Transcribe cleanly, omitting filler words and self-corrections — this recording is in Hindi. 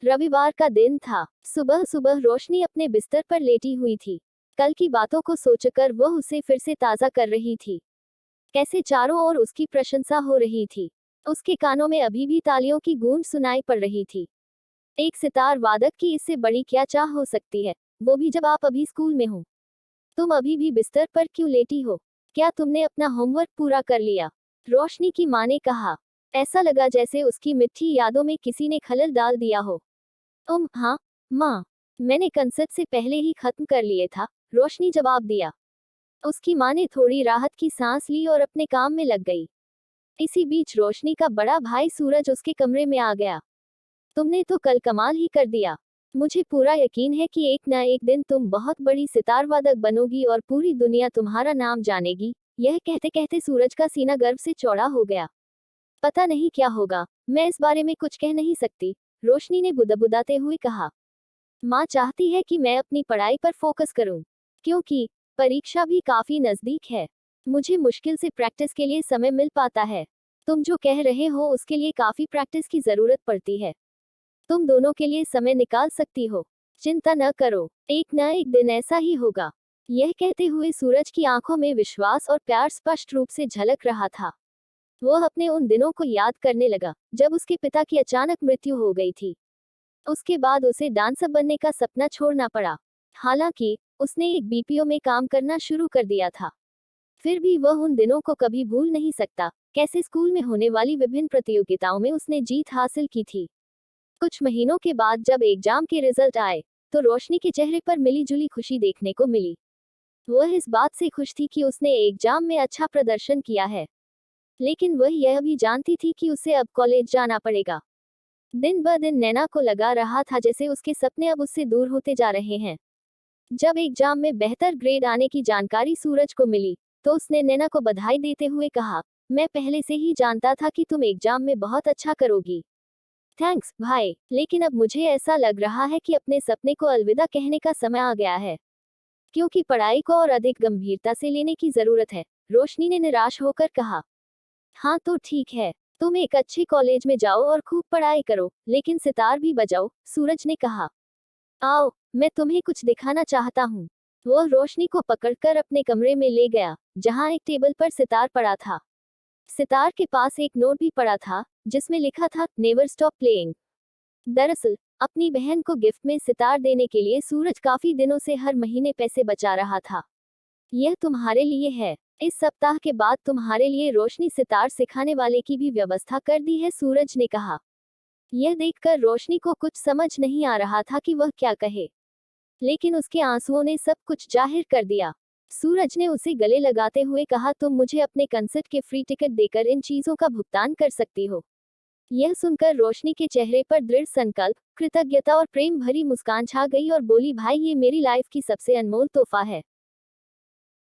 रविवार का दिन था। सुबह सुबह रोशनी अपने बिस्तर पर लेटी हुई थी। कल की बातों को सोचकर वह उसे फिर से ताज़ा कर रही थी। कैसे चारों ओर उसकी प्रशंसा हो रही थी। उसके कानों में अभी भी तालियों की गूंज सुनाई पड़ रही थी। एक सितार वादक की इससे बड़ी क्या चाह हो सकती है, वो भी जब आप अभी स्कूल में हो। तुम अभी भी बिस्तर पर क्यों लेटी हो? क्या तुमने अपना होमवर्क पूरा कर लिया? रोशनी की माँ ने कहा। ऐसा लगा जैसे उसकी मिठी यादों में किसी ने खलल डाल दिया हो। हाँ माँ, मैंने कंसर्ट से पहले ही खत्म कर लिए था, रोशनी जवाब दिया। उसकी माँ ने थोड़ी राहत की सांस ली और अपने काम में लग गई। इसी बीच रोशनी का बड़ा भाई सूरज उसके कमरे में आ गया। तुमने तो कल कमाल ही कर दिया। मुझे पूरा यकीन है कि एक न एक दिन तुम बहुत बड़ी सितार वादक बनोगी और पूरी दुनिया तुम्हारा नाम जानेगी। यह कहते कहते सूरज का सीना गर्व से चौड़ा हो गया। पता नहीं क्या होगा, मैं इस बारे में कुछ कह नहीं सकती, रोशनी ने बुदबुदाते हुए कहा। माँ चाहती है कि मैं अपनी पढ़ाई पर फोकस करूं, क्योंकि परीक्षा भी काफी नजदीक है। मुझे मुश्किल से प्रैक्टिस के लिए समय मिल पाता है। तुम जो कह रहे हो उसके लिए काफी प्रैक्टिस की जरूरत पड़ती है। तुम दोनों के लिए समय निकाल सकती हो। चिंता न करो, एक न एक दिन ऐसा ही होगा। यह कहते हुए सूरज की आंखों में विश्वास और प्यार स्पष्ट रूप से झलक रहा था। वह अपने उन दिनों को याद करने लगा जब उसके पिता की अचानक मृत्यु हो गई थी। उसके बाद उसे डांसर बनने का सपना छोड़ना पड़ा। हालांकि उसने एक बीपीओ में काम करना शुरू कर दिया था, फिर भी वह उन दिनों को कभी भूल नहीं सकता। कैसे स्कूल में होने वाली विभिन्न प्रतियोगिताओं में उसने जीत हासिल की थी। कुछ महीनों के बाद जब एग्जाम के रिजल्ट आए, तो रोशनी के चेहरे पर मिलीजुली खुशी देखने को मिली। वह इस बात से खुश थी कि उसने एग्जाम में अच्छा प्रदर्शन किया है, लेकिन वह यह भी जानती थी कि उसे अब कॉलेज जाना पड़ेगा। दिन ब दिन नैना को लगा रहा था जैसे उसके सपने अब उससे दूर होते जा रहे हैं। जब एग्जाम में बेहतर ग्रेड आने की जानकारी सूरज को मिली, तो उसने नैना को बधाई देते हुए कहा, मैं पहले से ही जानता था कि तुम एग्जाम में बहुत अच्छा करोगी। थैंक्स भाई, लेकिन अब मुझे ऐसा लग रहा है कि अपने सपने को अलविदा कहने का समय आ गया है, क्योंकि पढ़ाई को और अधिक गंभीरता से लेने की जरूरत है, रोशनी ने निराश होकर कहा। हाँ तो ठीक है, तुम एक अच्छे कॉलेज में जाओ और खूब पढ़ाई करो, लेकिन सितार भी बजाओ, सूरज ने कहा। आओ, मैं तुम्हें कुछ दिखाना चाहता हूँ। वह रोशनी को पकड़कर अपने कमरे में ले गया, जहाँ एक टेबल पर सितार पड़ा था। सितार के पास एक नोट भी पड़ा था, जिसमें लिखा था, नेवर स्टॉप प्लेइंग। दरअसल अपनी बहन को गिफ्ट में सितार देने के लिए सूरज काफी दिनों से हर महीने पैसे बचा रहा था। यह तुम्हारे लिए है। इस सप्ताह के बाद तुम्हारे लिए रोशनी सितार सिखाने वाले की भी व्यवस्था कर दी है, सूरज ने कहा। यह देखकर रोशनी को कुछ समझ नहीं आ रहा था कि वह क्या कहे, लेकिन उसके आंसुओं ने सब कुछ जाहिर कर दिया। सूरज ने उसे गले लगाते हुए कहा, तुम मुझे अपने कंसर्ट के फ्री टिकट देकर इन चीजों का भुगतान कर सकती हो। यह सुनकर रोशनी के चेहरे पर दृढ़ संकल्प, कृतज्ञता और प्रेम भरी मुस्कान छा गई और बोली, भाई ये मेरी लाइफ की सबसे अनमोल तोहफा है।